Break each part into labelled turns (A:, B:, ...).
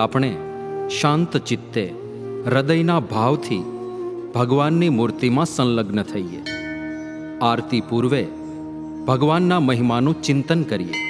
A: આપણે શાંત ચિત્તે હૃદયના ભાવથી ભગવાનની મૂર્તિમાં સંલગ્ન થઈએ. આરતી પૂર્વે ભગવાનના મહિમાનું ચિંતન કરીએ.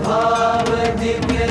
B: भाव दिव्य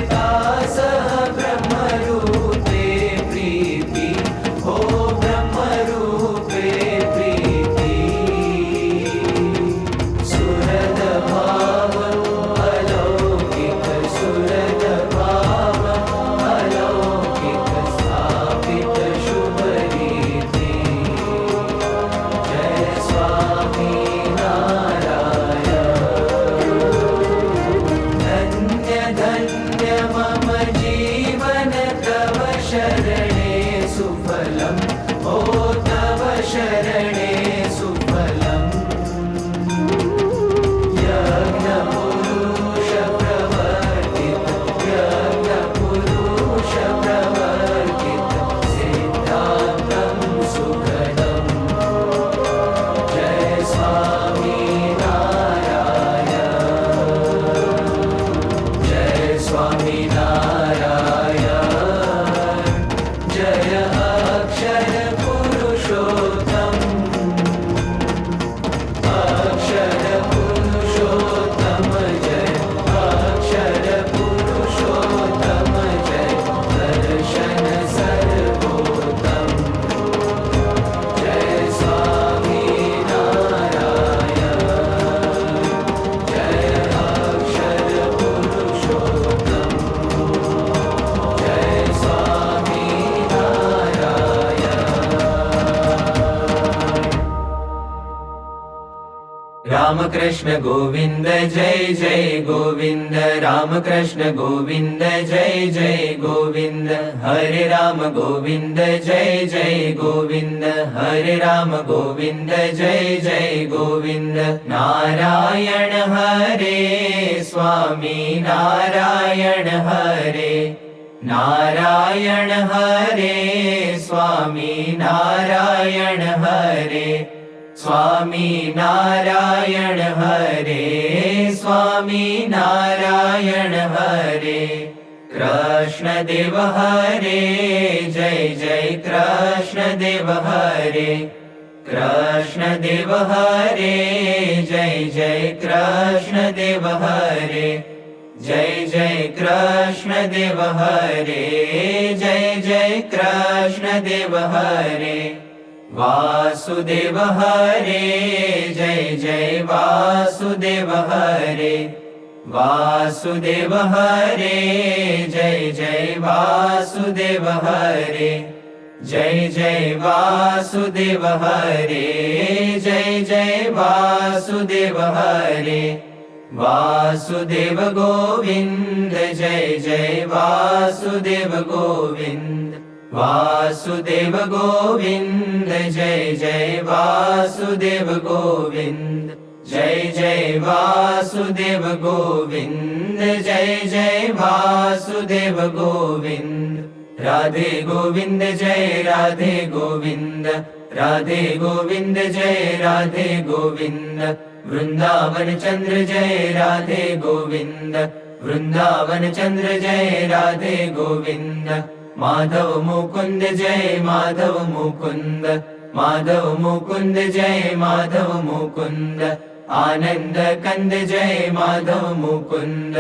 B: कृष्ण गोविन्द जय जय गोविन्द राम कृष्ण गोविन्द जय जय गोविन्द हरे राम गोविन्द जय जय गोविन्द हरे राम गोविन्द जय जय गोविन्द नारायण हरे स्वामी नारायण हरे नारायण हरे स्वामी नारायण हरे स्वामी नारायण हरे स्वामी नारायण हरे कृष्ण देव हरे जय जय कृष्ण देव हरे कृष्ण देव हरे जय जय कृष्ण देव हरे जय जय कृष्ण देव हरे जय जय कृष्ण देव हरे वासुदेव हरे जय जय वासुदेव हरे वासुदेव हरे जय जय वासुदेव हरे जय जय वासुदेव हरे जय जय वासुदेव हरे वासुदेव गोविन्द जय जय वासुदेव गोविन्द वासुदेव गोविन्द जय जय वासुदेव गोविन्द जय जय वासुदेव गोविन्द जय जय वासुदेव गोविन्द राधे गोविन्द जय राधे गोविन्द राधे गोविन्द जय राधे गोविन्द वृंदावन चंद्र जय राधे गोविन्द वृंदावन चंद्र जय राधे गोविन्द माधव मुकुंद जय माधव मुकुंद माधव मुकुंद जय माधव मुकुंद आनंद कंद जय माधव मुकुंद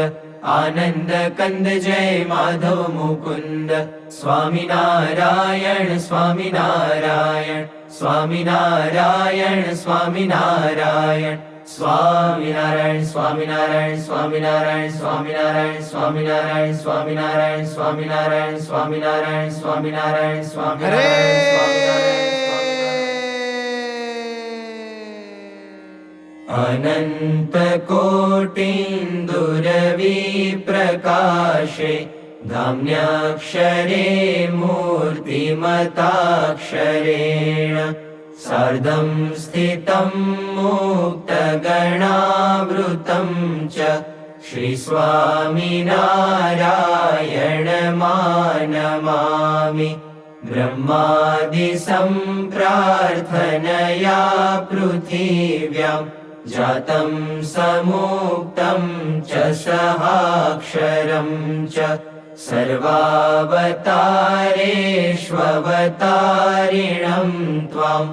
B: आनंद कंद जय माधव मुकुंद स्वामी नारायण स्वामी नारायण स्वामी नारायण स्वामी नारायण स्वामी नारायण स्वामी नारायण स्वामी नारायण स्वामी नारायण स्वामी नारायण स्वामी नारायण स्वामी नारायण स्वामी नारायण स्वामी नारायण स्वामी नारायण अनंत कोटिन्दुरवि प्रकाशे धाम्याक्षरे मूर्तिमताक्षरेण सार्धं स्थितं मुक्तगणावृतं च श्रीस्वामिनारायणमानमामि ब्रह्मादिसम्प्रार्थनया पृथिव्यां जातं समुक्तं च सहाक्षरं च सर्वावतारेष्ववतारिणं त्वां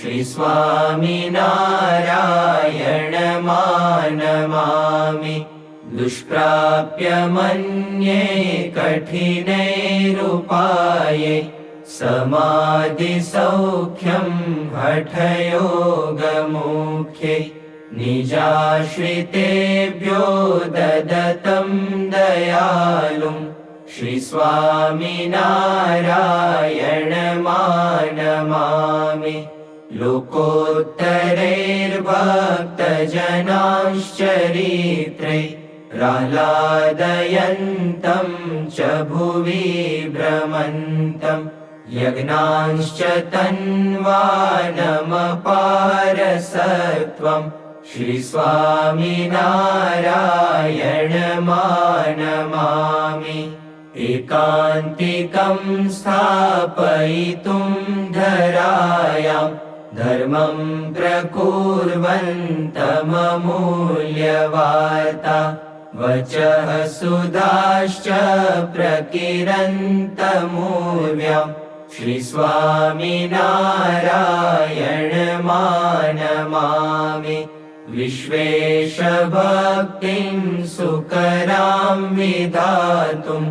B: श्रीस्वामिनारायणमानमामि दुष्प्राप्य मन्ये कठिनैरुपाये समाधिसौख्यं हठयोगमुख्ये निजाश्रितेभ्यो ददतं दयालुं श्रीस्वामिनारायणमानमामि लोकोत्तरैर्भक्तजनाश्चरित्रे प्रह्लादयन्तं च भुवि भ्रमन्तं यज्ञांश्च तन्वानमपारसत्वं श्रीस्वामिनारायणमानमामि एकान्तिकं स्थापयितुं धरायां धर्मं प्रकुर्वन्तममूल्यवार्ता वचः सुधाश्च प्रकिरन्तमूर्व्यां श्रीस्वामिनारायणमानमामि विश्वेशभक्तिं सुकरां विधातुं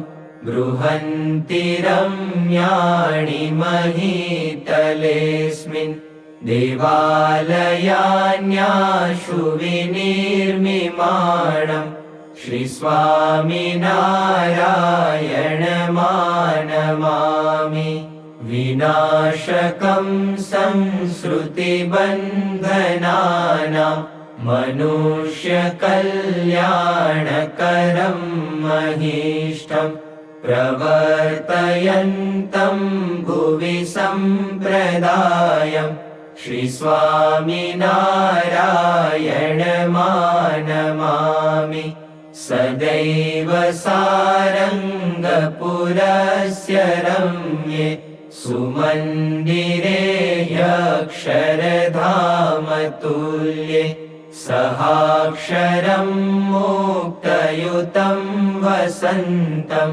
B: बृहन्ति रम्याणि महीतलेऽस्मिन् देवालयान्याशु विनिर्मिमाणं श्रीस्वामिनारायणमानमामि विनाशकं संसृतिबन्धनानां मनुष्यकल्याणकरं महिष्ठं प्रवर्तयन्तं भुवि सम्प्रदायं श्रीस्वामिनारायणमानमामि सदैव सारङ्गपुरस्य रम्ये सुमन्दिरे यक्षरधामतुल्ये सहाक्षरं मुक्तयुतं वसन्तं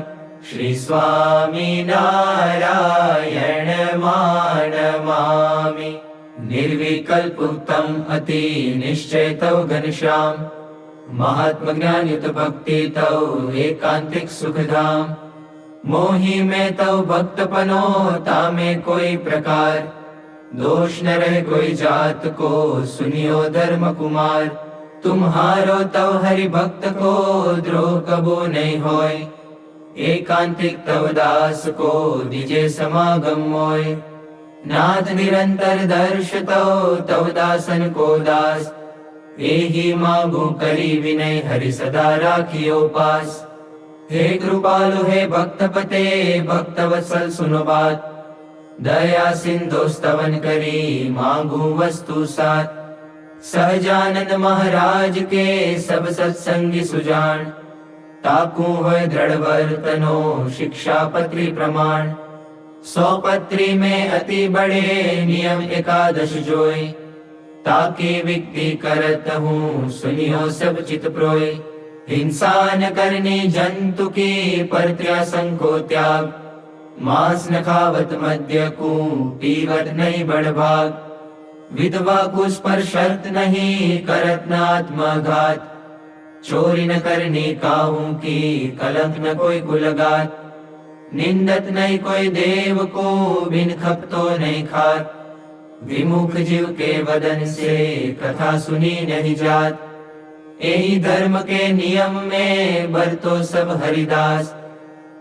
B: श्रीस्वामिनारायणमानमामि निर्विकल्पुक्तम् अतिनिश्चयतौ घनश्याम महात्मज्ञानयुत भक्ति तौ एकांतिक सुखधाम मोहि में तौ भक्तपनो तामे कोई प्रकार दोष न रहे कोई जात को सुनियो धर्म कुमार तुम्हारो तव हरि भक्त को द्रोह कबो नहीं होय एकांतिक तव दास को दिजे समागम मोय नाथ निरंतर दर्श तव दासन को दास एहि मागु करी विनय हरि सदा राखियो पास हे कृपालु हे भक्तपते भक्तवत्सल सुनो बात दया सिंधु स्तवन करी मांगू वस्तु साथ सहजानंद महाराज के सब सत्संगी सुजान ताकू होय दृढ़ वर्तनो शिक्षा पत्री प्रमाण 100 पत्री में अति बड़े नियम एकादश जोय ताकि विक्ति करत हूँ सुनियो सब चित प्रोय हिंसा न करनी जंतु की परत्यासन को त्याग मांस न खावत मद्य को पीवत नहीं बड़भाग विधवा को पर शर्त नहीं करत न आत्मघात चोरी न करनी काहू की कलंक न कोई कुलगात निंदत नहीं कोई देव को बिन खपतो नहीं खात विमुख जीव के वदन से कथा सुनी नहीं जात यही धर्म के नियम में बरतो सब हरिदास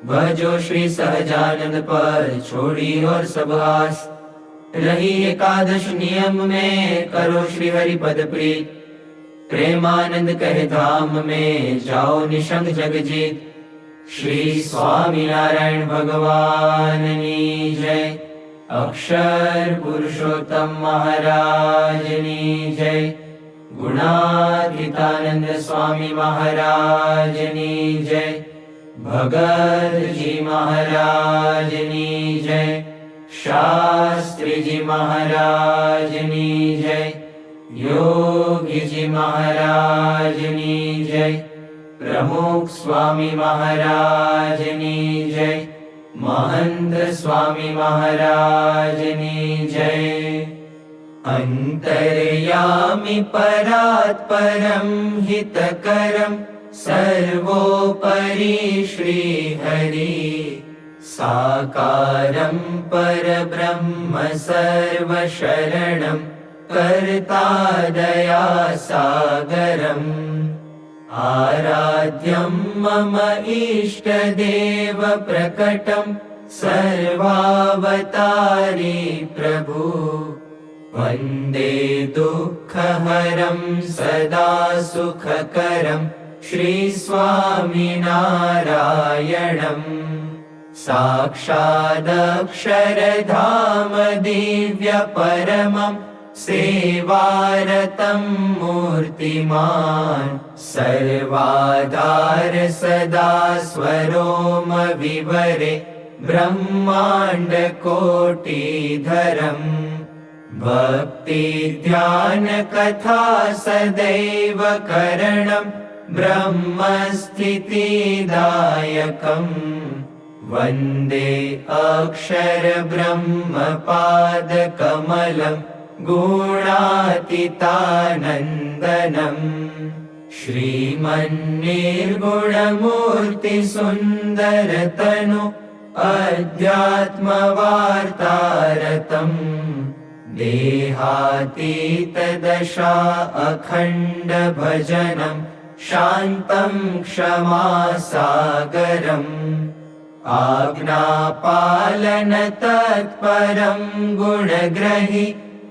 B: भजो श्री सहजानंद पर छोड़ी और सब आस रही एकादश नियम में करो श्री हरि पद प्रीत प्रेमानंद कहे धाम में जाओ निशंग जग जीत श्री स्वामी नारायण भगवान की जय अक्षर पुरुषोत्तम महाराज की जय गुणातीतानंद स्वामी महाराज की जय भगत जी महाराज की जय शास्त्री जी महाराज की जय योगी जी महाराज की जय प्रमुख स्वामी महाराज की जय महंत स्वामी महाराज की जय अंतर्यामि परात् परम हितकरम सर्वोपरि श्री हरि साकारं परब्रह्म सर्वशरणं कर्ता दया सागरम् आराध्यं मम इष्टदेव प्रकटं सर्वावतारी प्रभु वन्दे दुःखहरं सदा सुखकरं श्रीस्वामिनारायणम् साक्षादक्षरधाम दिव्यपरमं सेवारतं मूर्तिमान् सर्वाधार सदा स्वरोम विवरे ब्रह्माण्डकोटिधरम् भक्ति ध्यान कथा सदैव करणं ब्रह्मस्थितिदायकम् वन्दे अक्षर ब्रह्मपादकमलम् गुणातीतानन्दनम् श्रीमन्निर्गुणमूर्ति सुन्दरतनु अध्यात्मवार्तारतम् देहातीतदशा अखण्ड भजनं शान्तं क्षमासागरम् आज्ञापालन तत्परं गुणग्रहि